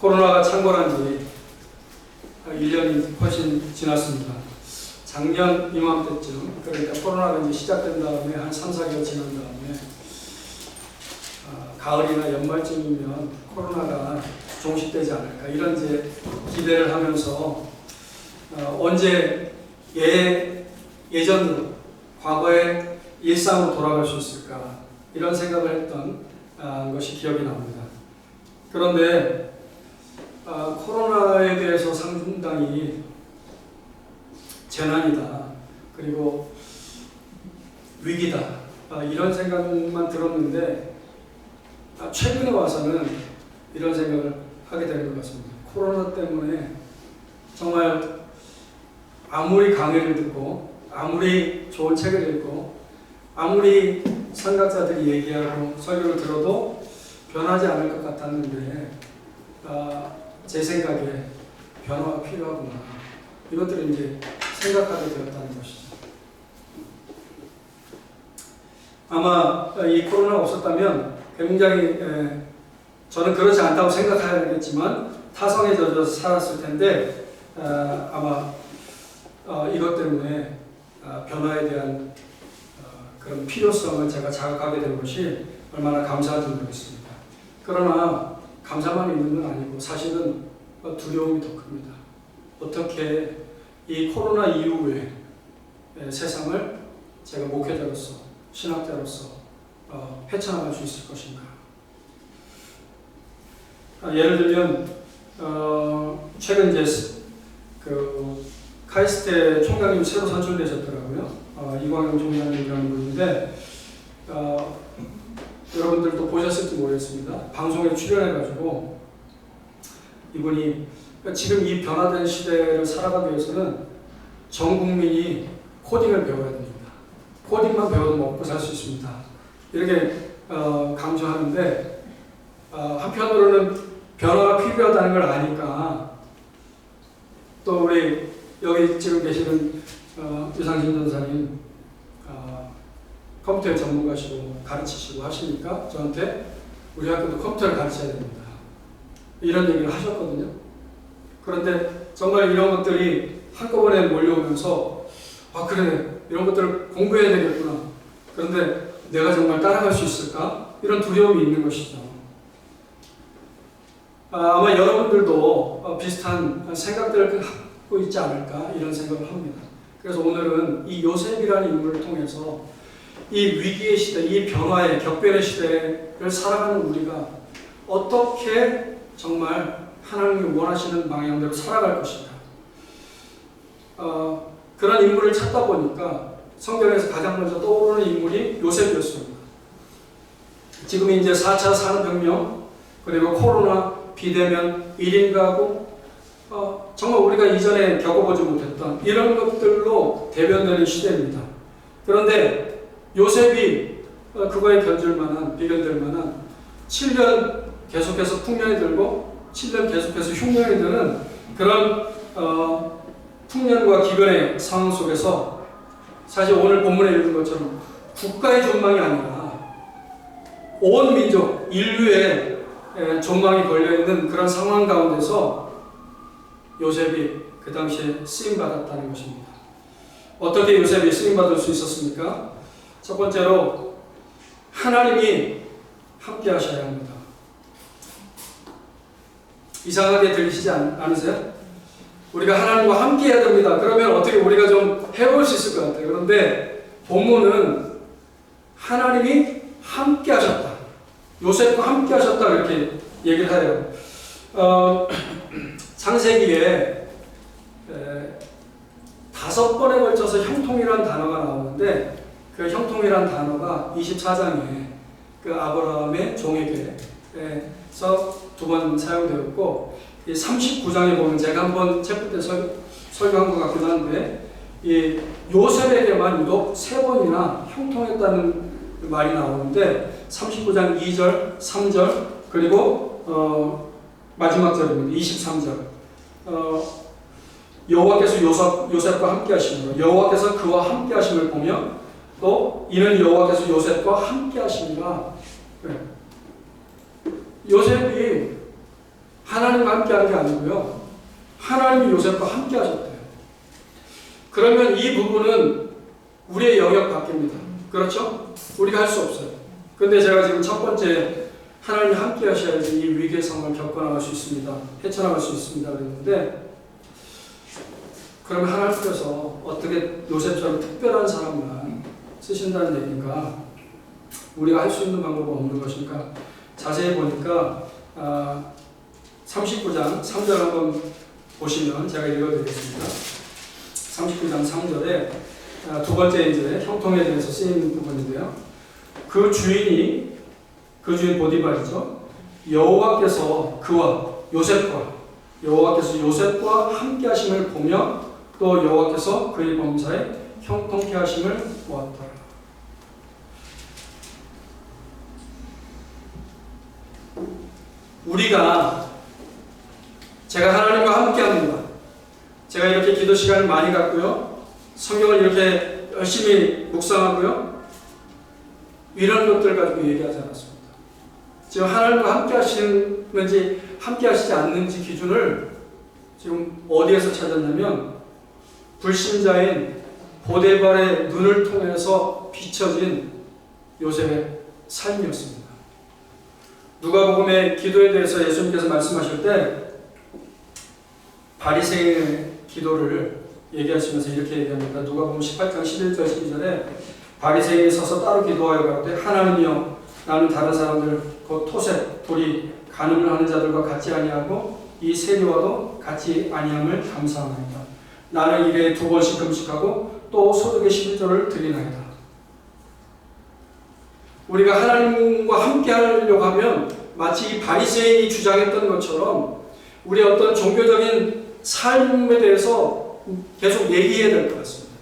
코로나가 창궐한 지 1년이 훨씬 지났습니다. 작년 이맘때쯤, 그러니까 코로나가 이제 시작된 다음에 한 3, 4개월 지난 다음에 가을이나 연말쯤이면 코로나가 종식되지 않을까 이런 이제 기대를 하면서 언제 예전으로 과거의 일상으로 돌아갈 수 있을까 이런 생각을 했던 것이 기억이 납니다. 그런데 코로나에 대해서 상당히 재난이다, 그리고 위기다, 이런 생각만 들었는데 최근에 와서는 이런 생각을 하게 되는 것 같습니다. 코로나 때문에 정말 아무리 강의를 듣고 아무리 좋은 책을 읽고 아무리 선각자들이 얘기하고 설교를 들어도 변하지 않을 것 같았는데 제 생각에 변화가 필요하구나, 이것들을 이제 생각하게 되었다는 것이죠. 아마 이 코로나가 없었다면 굉장히 저는 그렇지 않다고 생각하겠지만 타성에 젖어서 살았을 텐데 아마 이것 때문에 변화에 대한 그런 필요성을 제가 자각하게 된 것이 얼마나 감사한지 모르겠습니다. 그러나 감사만 있는 건 아니고 사실은 두려움이 더 큽니다. 어떻게 이 코로나 이후에 세상을 제가 목회자로서, 신학자로서 헤쳐나갈 수 있을 것인가. 예를 들면 최근 이제 그 카이스트 총장님 새로 선출되셨더라고요. 이광영 총장님이라는 분인데 여러분들도 보셨을지 모르겠습니다. 방송에 출연해가지고 이분이 지금 이 변화된 시대를 살아가기 위해서는 전 국민이 코딩을 배워야 됩니다. 코딩만 배워도 먹고 살 수 있습니다. 이렇게 강조하는데 한편으로는 변화가 필요하다는 걸 아니까 또 우리 여기 지금 계시는 유상진 전사님 컴퓨터 전문가시고 가르치시고 하시니까 저한테 우리 학교도 컴퓨터를 가르쳐야 됩니다, 이런 얘기를 하셨거든요. 그런데 정말 이런 것들이 한꺼번에 몰려오면서 그래, 이런 것들을 공부해야 되겠구나. 그런데 내가 정말 따라갈 수 있을까? 이런 두려움이 있는 것이죠. 아마 여러분들도 비슷한 생각들을 갖고 있지 않을까 이런 생각을 합니다. 그래서 오늘은 이 요셉이라는 인물을 통해서 이 위기의 시대, 이 변화의 격변의 시대를 살아가는 우리가 어떻게 정말 하나님이 원하시는 방향대로 살아갈 것인가. 그런 인물을 찾다 보니까 성경에서 가장 먼저 떠오르는 인물이 요셉이었습니다. 지금 이제 4차 산업혁명, 그리고 코로나, 비대면, 1인 가구, 정말 우리가 이전에 겪어보지 못했던 이런 것들로 대변되는 시대입니다. 그런데 요셉이 그거에 견줄 만한, 비견될 만한 7년 계속해서 풍년이 들고 7년 계속해서 흉년이 드는 그런 풍년과 기근의 상황 속에서 사실 오늘 본문에 읽은 것처럼 국가의 존망이 아니라 온 민족, 인류의 존망이 걸려있는 그런 상황 가운데서 요셉이 그 당시에 쓰임받았다는 것입니다. 어떻게 요셉이 쓰임받을 수 있었습니까? 첫 번째로 하나님이 함께 하셔야 합니다. 이상하게 들리시지 않으세요? 우리가 하나님과 함께 해야 됩니다. 그러면 어떻게 우리가 좀 해볼 수 있을 것 같아요. 그런데 본문은 하나님이 함께 하셨다, 요셉과 함께 하셨다, 이렇게 얘기를 해요. 창세기에 5번에 걸쳐서 형통이라는 단어가 나오는데 그 형통이라는 단어가 24장에 그 아브라함의 종에게서 2번 사용되었고, 이 39장에 보면 제가 한번 챕터 때 설교한 것 같기도 한데 이 요셉에게만 유독 3번이나 형통했다는 말이 나오는데 39장 2절, 3절, 그리고 마지막 절입니다. 23절. 여호와께서 요셉과 함께 하심으로, 여호와께서 그와 함께 하심을 보며 또 이는 여호와께서 요셉과 함께 하심이라. 요셉이 하나님 하나님과 함께한 게 아니고요. 하나님이 요셉과 함께 하셨대요. 그러면 이 부분은 우리의 영역 밖입니다. 그렇죠? 우리가 할 수 없어요. 근데 제가 지금 첫 번째 하나님이 함께 하셔야지 이 위기의 상황을 겪어나갈 수 있습니다. 헤쳐나갈 수 있습니다. 그랬는데 그러면 하나님께서 어떻게 요셉처럼 특별한 사람만 쓰신다는 얘기인가? 우리가 할 수 있는 방법은 없는 것인가? 자세히 보니까 39장 3절 한번 보시면 제가 읽어드리겠습니다. 39장 3절에 두 번째 이제 형통에 대해서 쓰이는 부분인데요. 그 주인 보디발이죠. 여호와께서 요셉과 함께 하심을 보며 또 여호와께서 그의 범사에 형통케 하심을 보았더라. 제가 하나님과 함께 합니다. 제가 이렇게 기도 시간을 많이 갖고요. 성경을 이렇게 열심히 묵상하고요. 이런 것들 가지고 얘기하지 않았습니다. 지금 하나님과 함께 하시는지 함께 하시지 않는지 기준을 지금 어디에서 찾았냐면 불신자인 보디발의 눈을 통해서 비춰진 요셉의 삶이었습니다. 누가복음의 기도에 대해서 예수님께서 말씀하실 때 바리새인의 기도를 얘기하시면서 이렇게 얘기합니다. 누가복음 18장 11절 12절에 바리새인이 서서 따로 기도하여 가로되 하나님이여 나는 다른 사람들 곧 토색, 도리, 간음을 하는 자들과 같지 아니하고 이 세리와도 같이 아니함을 감사합니다. 나는 일에 2번씩 금식하고 또 소득의 11조를 드리나이다. 우리가 하나님과 함께 하려고 하면 마치 이 바리새인이 주장했던 것처럼 우리의 어떤 종교적인 삶에 대해서 계속 얘기해야 될 것 같습니다.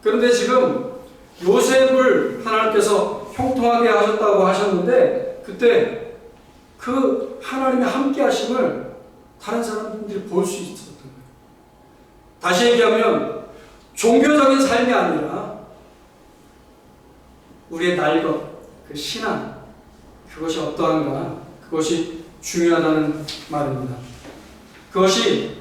그런데 지금 요셉을 하나님께서 형통하게 하셨다고 하셨는데 그때 그 하나님의 함께 하심을 다른 사람들이 볼 수 있었던 거예요. 다시 얘기하면 종교적인 삶이 아니라 우리의 날것, 그 신앙, 그것이 어떠한가, 그것이 중요하다는 말입니다. 그것이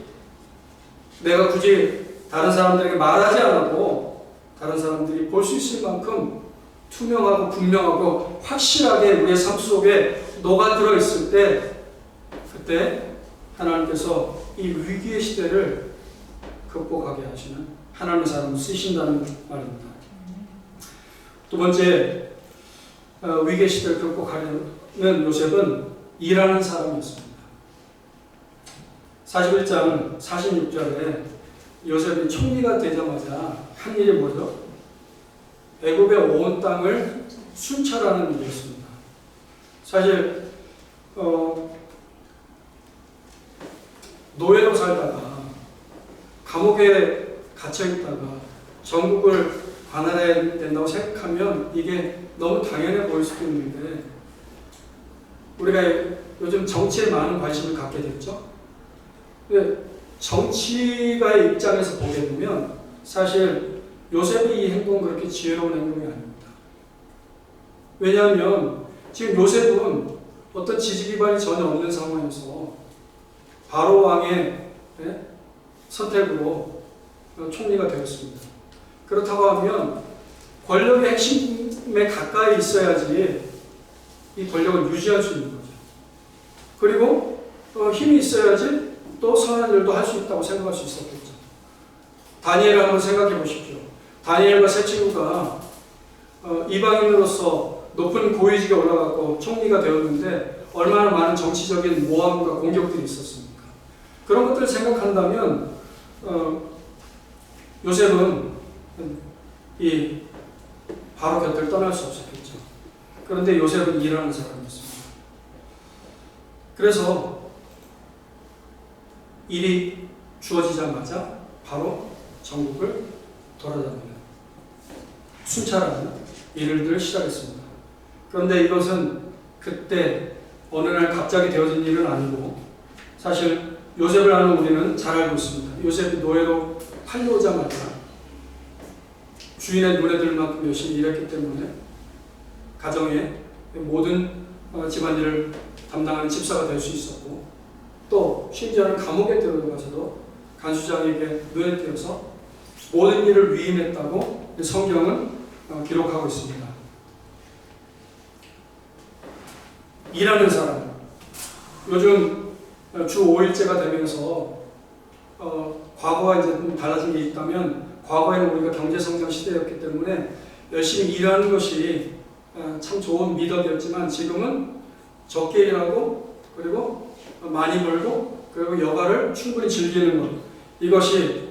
내가 굳이 다른 사람들에게 말하지 않아도 다른 사람들이 볼 수 있을 만큼 투명하고 분명하고 확실하게 우리의 삶 속에 녹아들어 있을 때 그때 하나님께서 이 위기의 시대를 극복하게 하시는 하나님의 사람을 쓰신다는 말입니다. 두 번째 위기의 시대를 극복하려는 요셉은 일하는 사람이었습니다. 41장 46절에 요셉이 총리가 되자마자 한 일이 뭐죠? 애굽의 온 땅을 순찰하는 일이었습니다. 사실 노예로 살다가 감옥에 갇혀있다가 전국을 관할해야 된다고 생각하면 이게 너무 당연해 보일 수도 있는데 우리가 요즘 정치에 많은 관심을 갖게 됐죠. 정치가의 입장에서 보게 되면 사실 요셉의 이 행동은 그렇게 지혜로운 행동이 아닙니다. 왜냐하면 지금 요셉은 어떤 지지 기반이 전혀 없는 상황에서 바로 왕의 선택으로 총리가 되었습니다. 그렇다고 하면 권력의 핵심에 가까이 있어야지 이 권력을 유지할 수 있는 거죠. 그리고 힘이 있어야지 또 선한 일도 할 수 있다고 생각할 수 있었겠죠. 다니엘을 한번 생각해 보십시오. 다니엘과 세 친구가 이방인으로서 높은 고위직에 올라갔고 총리가 되었는데 얼마나 많은 정치적인 모함과 공격들이 있었습니까? 그런 것들을 생각한다면 요셉은 이 바로 곁을 떠날 수 없었겠죠. 그런데 요셉은 일하는 사람이었습니다. 그래서 일이 주어지자마자 바로 전국을 돌아다니는 순찰하는 일을 시작했습니다. 그런데 이것은 그때 어느 날 갑자기 되어진 일은 아니고 사실 요셉을 아는 우리는 잘 알고 있습니다. 요셉이 노예로 팔려오자마자 주인의 눈에 들 만큼 열심히 일했기 때문에 가정의 모든 집안일을 담당하는 집사가 될 수 있었고 또 심지어는 감옥에 들어가서도 간수장에게 눈에 띄어서 모든 일을 위임했다고 성경은 기록하고 있습니다. 일하는 사람, 요즘 주 5일제가 되면서 과거와 이제 좀 달라진 게 있다면, 과거에는 우리가 경제성장 시대였기 때문에 열심히 일하는 것이 참 좋은 미덕이었지만, 지금은 적게 일하고 그리고 많이 벌고 그리고 여가를 충분히 즐기는 것, 이것이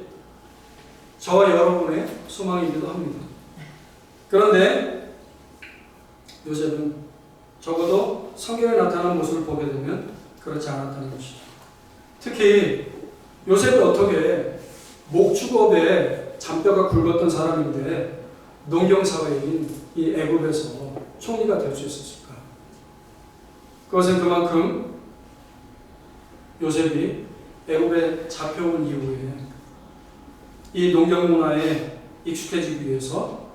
저와 여러분의 소망이기도 합니다. 그런데 요셉은 적어도 성경에 나타난 모습을 보게 되면 그렇지 않았다는 것이죠. 특히 요셉이 어떻게 목축업에 잔뼈가 굵었던 사람인데 농경사회인 이 애굽에서 총리가 될 수 있었을까? 그것은 그만큼 요셉이 애굽에 잡혀온 이후에 이 농경 문화에 익숙해지기 위해서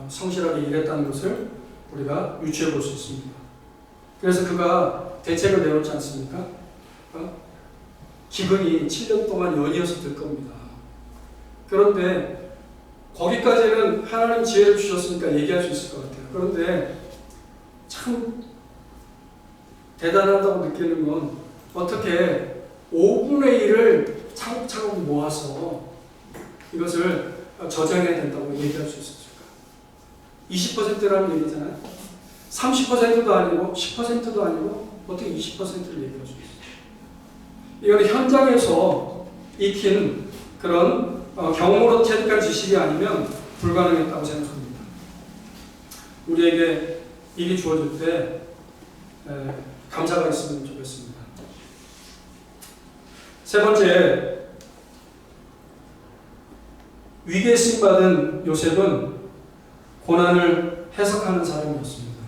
성실하게 일했다는 것을 우리가 유추해 볼 수 있습니다. 그래서 그가 대책을 내놓지 않습니까? 기근이 7년 동안 연이어서 들 겁니다. 그런데 거기까지는 하나님 지혜를 주셨으니까 얘기할 수 있을 것 같아요. 그런데 참 대단하다고 느끼는 건 어떻게 5분의 1을 차곡차곡 모아서 이것을 저장해야 된다고 얘기할 수 있었을까? 20%라는 얘기잖아요. 30%도 아니고 10%도 아니고 어떻게 20%를 얘기할 수 있어요? 이건 현장에서 익힌 그런 경험으로 체득한 지식이 아니면 불가능했다고 생각합니다. 우리에게 일이 주어질 때 감사가 있으면 좋겠습니다. 세 번째, 위기에 쓰임받은 요셉은 고난을 해석하는 사람이었습니다.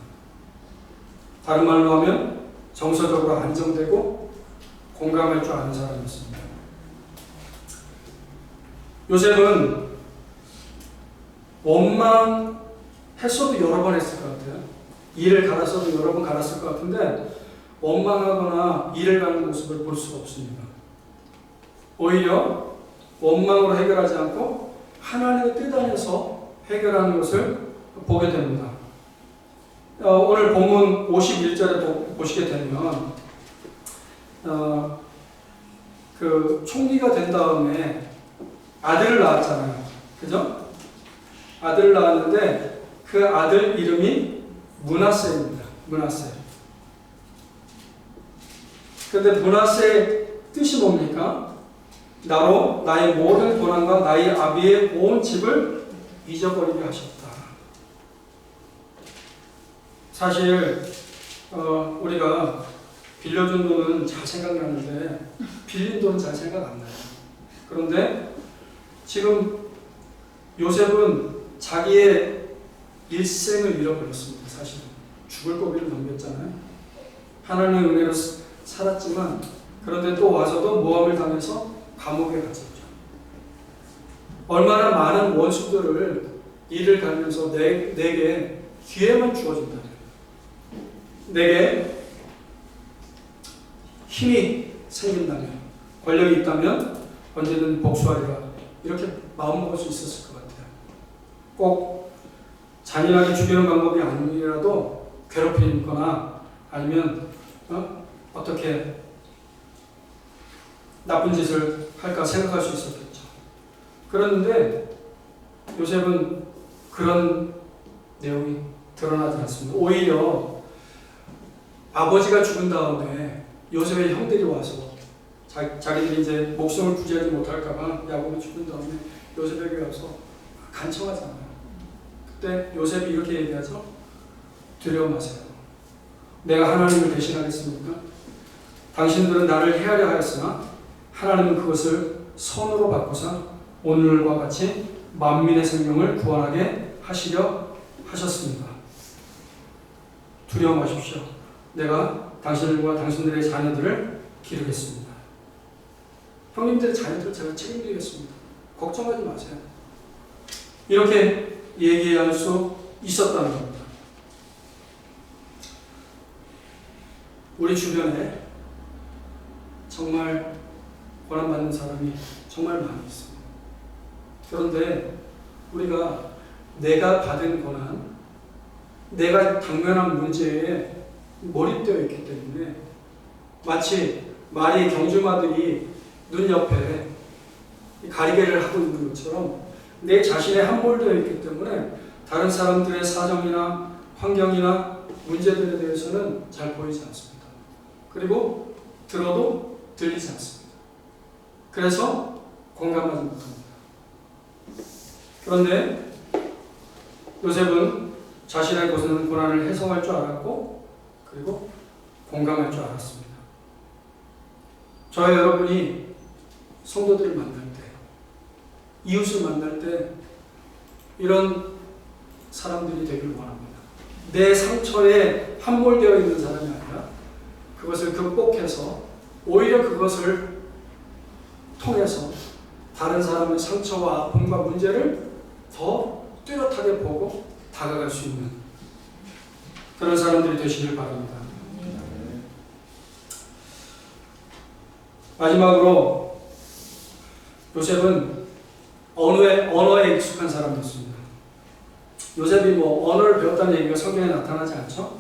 다른 말로 하면 정서적으로 안정되고 공감할 줄 아는 사람이었습니다. 요셉은 원망했어도 여러 번 했을 것 같아요. 일을 갈았어도 여러 번 갈았을 것 같은데 원망하거나 일을 가는 모습을 볼 수가 없습니다. 오히려 원망으로 해결하지 않고 하나님의 뜻 안에서 해결하는 것을 보게 됩니다. 오늘 본문 51절에 보시게 되면 그 총리가 된 다음에 아들을 낳았잖아요. 그죠? 아들을 낳았는데 그 아들 이름이 므낫세입니다. 므낫세. 그런데 므낫세의 뜻이 뭡니까? 나로 나의 모든 고난과 나의 아비의 온 집을 잊어버리게 하셨다. 사실 우리가 빌려준 돈은 잘 생각나는데 빌린 돈은 잘 생각 안 나요. 그런데 지금 요셉은 자기의 일생을 잃어버렸습니다. 사실은 죽을 고비를 넘겼잖아요. 하나님의 은혜로 살았지만 그런데 또 와서도 모함을 당해서 감옥에 갇혔죠. 얼마나 많은 원수들을 이를 갈면서 내게 기회만 주어진다면, 내게 힘이 생긴다면, 권력이 있다면 언제든 복수하리라, 이렇게 마음먹을 수 있었을 것 같아요. 꼭 잔인하게 죽이는 방법이 아니라도 괴롭히거나 아니면 어떻게 나쁜 짓을 할까 생각할 수 있었겠죠. 그런데 요셉은 그런 내용이 드러나지 않습니다. 오히려 아버지가 죽은 다음에 요셉의 형들이 와서 자기들이 이제 목숨을 부지하지 못할까봐 야곱이 죽은 다음에 요셉에게 와서 간청하잖아요. 그때 요셉이 이렇게 얘기하죠. 두려워 마세요. 내가 하나님을 대신하겠습니까? 당신들은 나를 해하려 하였으나 하나님은 그것을 선으로 바꾸사 오늘과 같이 만민의 생명을 구원하게 하시려 하셨습니다. 두려워 마십시오. 내가 당신들과 당신들의 자녀들을 기르겠습니다. 형님들의 자녀들을 제가 책임지겠습니다. 걱정하지 마세요. 이렇게 얘기할 수 있었다는 겁니다. 우리 주변에 정말 고난받는 사람이 정말 많이 있습니다. 그런데 우리가 내가 받은 고난, 내가 당면한 문제에 몰입되어 있기 때문에 마치 마리 경주마들이 눈 옆에 가리개를 하고 있는 것처럼 내 자신에 함몰되어 있기 때문에 다른 사람들의 사정이나 환경이나 문제들에 대해서는 잘 보이지 않습니다. 그리고 들어도 들리지 않습니다. 그래서 공감하지 못합니다. 그런데 요셉은 자신의 고난을 해석할 줄 알았고 그리고 공감할 줄 알았습니다. 저와 여러분이 성도들을 만날 때, 이웃을 만날 때 이런 사람들이 되길 원합니다. 내 상처에 함몰되어 있는 사람이 아니라 그것을 극복해서 오히려 그것을 통해서 다른 사람의 상처와 아픔과 문제를 더 뚜렷하게 보고 다가갈 수 있는 그런 사람들이 되시길 바랍니다. 마지막으로 요셉은 언어에 익숙한 사람이었습니다. 요셉이 언어를 배웠다는 얘기가 성경에 나타나지 않죠?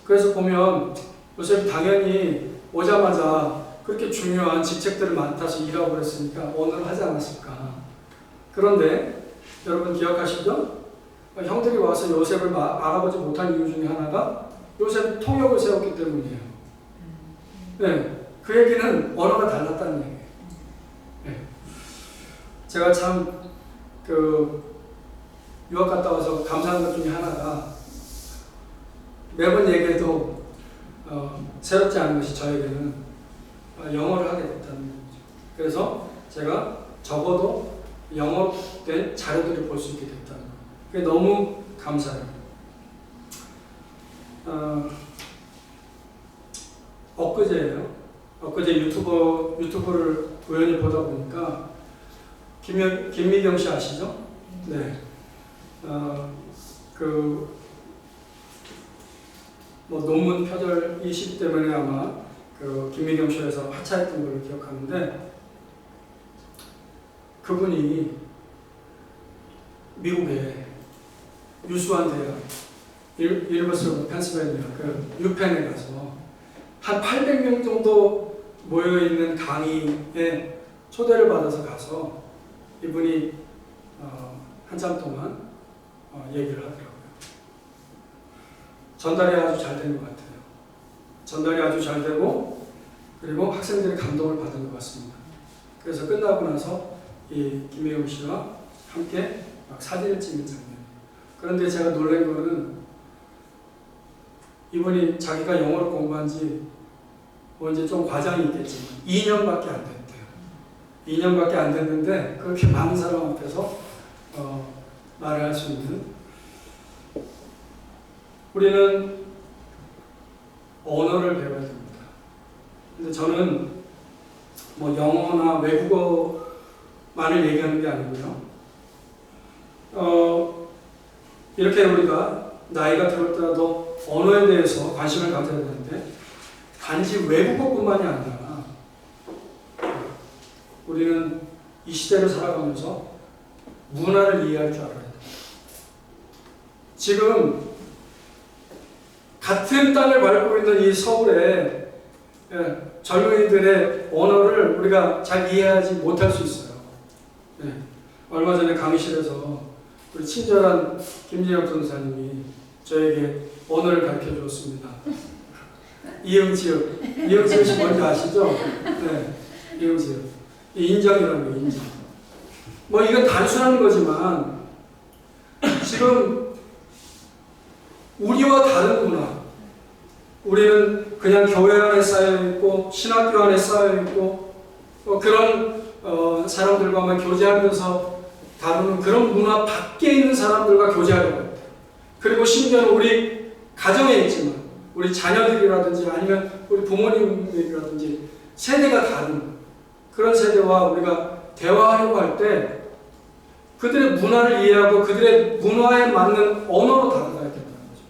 그래서 보면 요셉이 당연히 오자마자 그렇게 중요한 직책들을 맡아서 일하고 그랬으니까 언어를 하지 않았을까. 그런데 여러분 기억하시죠? 형들이 와서 요셉을 알아보지 못한 이유 중에 하나가 요셉이 통역을 세웠기 때문이에요. 네, 그 얘기는 언어가 달랐다는 얘기예요. 네. 제가 참 유학 갔다 와서 감사한 것 중에 하나가 매번 얘기해도 새롭지 않은 것이 저에게는 영어를 하게 됐다는 거죠. 그래서 제가 적어도 영어 된 자료들을 볼 수 있게 됐다는 거예요. 그게 너무 감사해요. 엊그제 유튜브를 우연히 보다 보니까 김미경 씨 아시죠? 네. 논문 표절 이슈 때문에 아마 김미경 쇼에서 하차했던 걸로 기억하는데 그분이 미국의 유수한 대학 유니버시티 오브 펜실베니아 유펜에 가서 한 800명 정도 모여있는 강의에 초대를 받아서 가서 이분이 한참 동안 얘기를 하더라고요. 전달이 아주 잘 되는 것 같아요. 전달이 아주 잘 되고 그리고 학생들의 감동을 받은 것 같습니다. 그래서 끝나고 나서 이 김혜영 씨와 함께 막 사진을 찍는 장면. 그런데 제가 놀란 거는 이분이 자기가 영어를 공부한 지 이제 좀 과장이 있겠지만 2년밖에 안 됐대요. 2년밖에 안 됐는데 그렇게 많은 사람 앞에서 말을 할 수 있는, 우리는 언어를 배워야 됩니다. 근데 저는 영어나 외국어만을 얘기하는 게 아니고요. 이렇게 우리가 나이가 들었더라도 언어에 대해서 관심을 가져야 되는데 단지 외국어뿐만이 아니라 우리는 이 시대를 살아가면서 문화를 이해할 줄 알아야 돼요. 지금 같은 땅을 밟고 있는 이 서울에 젊은이들의 언어를 우리가 잘 이해하지 못할 수 있어요. 얼마 전에 강의실에서 우리 친절한 김진영 전사님이 저에게 언어를 가르쳐 주었습니다. 이응지읒. 이응지읒이 뭔지 아시죠? 네, 이응지읒. 인정이라는 거예요, 인정. 이건 단순한 거지만 지금 우리와 다른 문화, 우리는 그냥 교회 안에 쌓여있고 신학교 안에 쌓여있고 그런 사람들과만 교제하면서 다루는 그런 문화 밖에 있는 사람들과 교제하려고 해요. 그리고 심지어는 우리 가정에 있지만 우리 자녀들이라든지 아니면 우리 부모님들이라든지 세대가 다른 그런 세대와 우리가 대화하려고 할 때 그들의 문화를 이해하고 그들의 문화에 맞는 언어로 다가가야 된다는 거죠.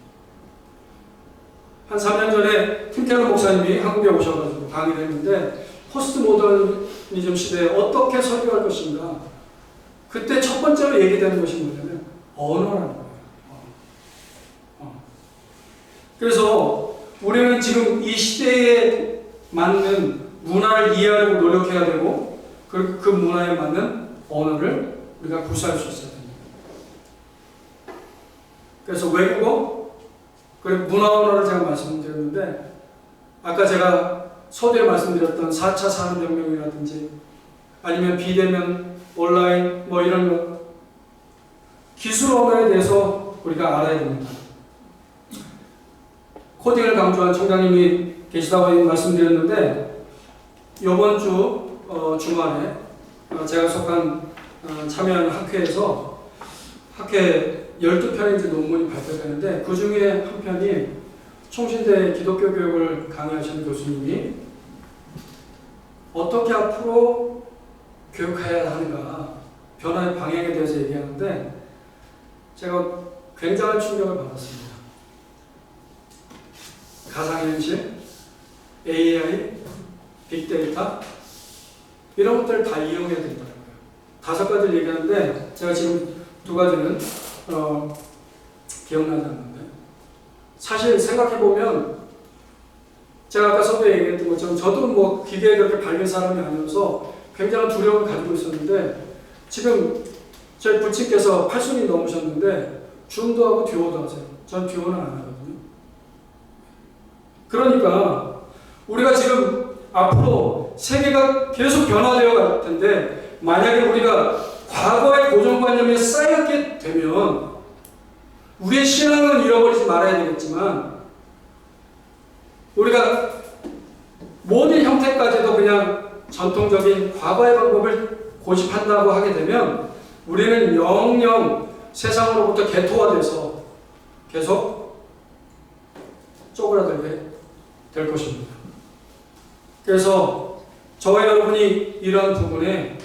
한 3년 전에 팀켈러 목사님이 한국에 오셔가지고 강의를 했는데 포스트 모더니즘 시대에 어떻게 설교할 것인가. 그때 첫 번째로 얘기되는 것이 뭐냐면 언어라는 거예요. 그래서 우리는 지금 이 시대에 맞는 문화를 이해하려고 노력해야 되고 그 문화에 맞는 언어를 우리가 구사할 수 있어야 됩니다. 그래서 외국어 그리고 문화 언어를 제가 말씀드렸는데 아까 제가 서두에 말씀드렸던 4차 산업혁명이라든지 아니면 비대면 온라인 뭐 이런 거 기술 언어에 대해서 우리가 알아야 됩니다. 코딩을 강조한 총장님이 계시다고 말씀드렸는데 이번 주 주말에 제가 속한 참여하는 학회에서 학회 12편의 논문이 발표되는데 그 중에 한 편이 총신대 기독교 교육을 강의하시는 교수님이 어떻게 앞으로 교육해야 하는가 변화의 방향에 대해서 얘기하는데 제가 굉장한 충격을 받았습니다. 가상현실, AI, 빅데이터 이런 것들을 다 이용해야 된다는 거예요. 5가지를 얘기하는데 제가 지금 2가지는 기억나지 않는데 사실 생각해보면 제가 아까 서두에 얘기했던 것처럼 저도 뭐 기계에 그렇게 밝은 사람이 아니어서 굉장한 두려움을 가지고 있었는데 지금 저희 부친께서 80이 넘으셨는데 줌도 하고 듀오도 하세요. 전 듀오는 안 하거든요. 그러니까 우리가 지금 앞으로 세계가 계속 변화되어 갈 텐데 만약에 우리가 과거의 고정관념에 쌓였게 되면 우리의 신앙은 잃어버리지 말아야 되겠지만 우리가 모든 형태까지도 그냥 전통적인 과거의 방법을 고집한다고 하게 되면 우리는 영영 세상으로부터 개토화돼서 계속 쪼그라들게 될 것입니다. 그래서 저와 여러분이 이러한 부분에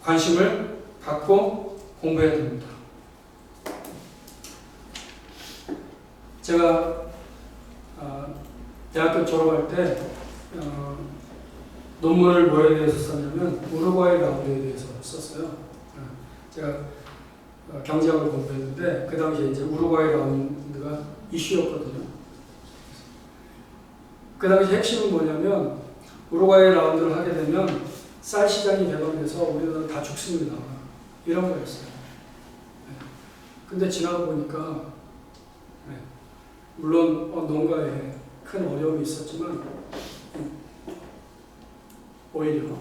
관심을 갖고 공부해야 됩니다. 제가 대학교 졸업할 때 논문을 뭐에 대해서 썼냐면 우루과이 라운드에 대해서 썼어요. 제가 경제학을 공부했는데 그 당시에 이제 우루과이 라운드가 이슈였거든요. 그 당시 핵심은 뭐냐면 우루과이 라운드를 하게 되면 쌀 시장이 개방돼서 우리나라 다 죽습니다. 이런 거였어요. 근데 지나고 보니까 물론 농가에 큰 어려움이 있었지만 오히려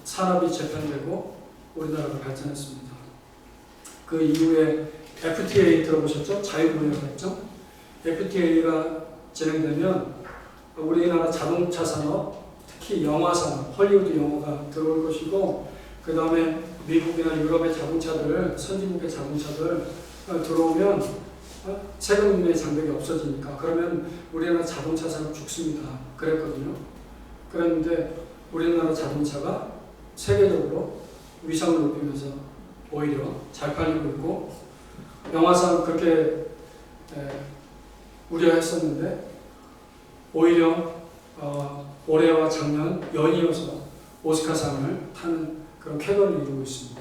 산업이 재편되고 우리나라가 발전했습니다. 그 이후에 FTA 들어보셨죠? 자유무역협정. FTA가 진행되면 우리나라 자동차 산업, 특히 영화 산업, 헐리우드 영화가 들어올 것이고 그 다음에 미국이나 유럽의 자동차들, 선진국의 자동차들 들어오면 세금의 장벽이 없어지니까 그러면 우리나라 자동차 산업 죽습니다. 그랬거든요. 그랬는데 우리나라 자동차가 세계적으로 위상을 높이면서 오히려 잘 팔리고 있고 영화 산업 그렇게 우려했었는데 오히려 올해와 작년 연이어서 오스카상을 타는 그런 쾌거를 이루고 있습니다.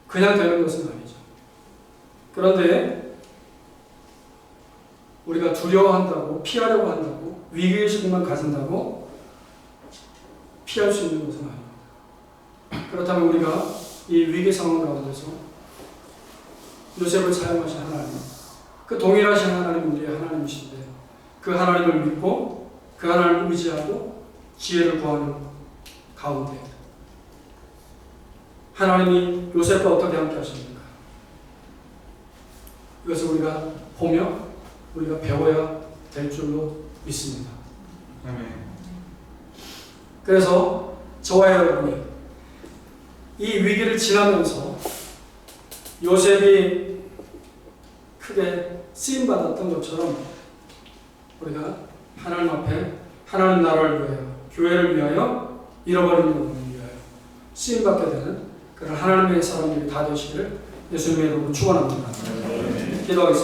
그냥 되는 것은 아니죠. 그런데 우리가 두려워한다고 피하려고 한다고 위기의식만 가진다고 피할 수 있는 것은 아닙니다. 그렇다면 우리가 이 위기 상황 가운데서 요셉을 사용하신 하나님, 그 동일하신 하나님 우리의 하나님이신데 그 하나님을 믿고 그 하나님을 의지하고 지혜를 구하는 가운데 하나님이 요셉과 어떻게 함께 하십니까? 이것을 우리가 보며 우리가 배워야 될 줄로 믿습니다. 그래서 저와 여러분이 이 위기를 지나면서 요셉이 크게 쓰임받았던 것처럼 우리가 하나님 앞에 하나님 나라를 위하여 교회를 위하여 잃어버린 영혼을 위하여 쓰임받게 되는 그런 하나님의 사람들이 다 되시기를 예수님의 이름으로 축원합니다. 기도하겠습니다.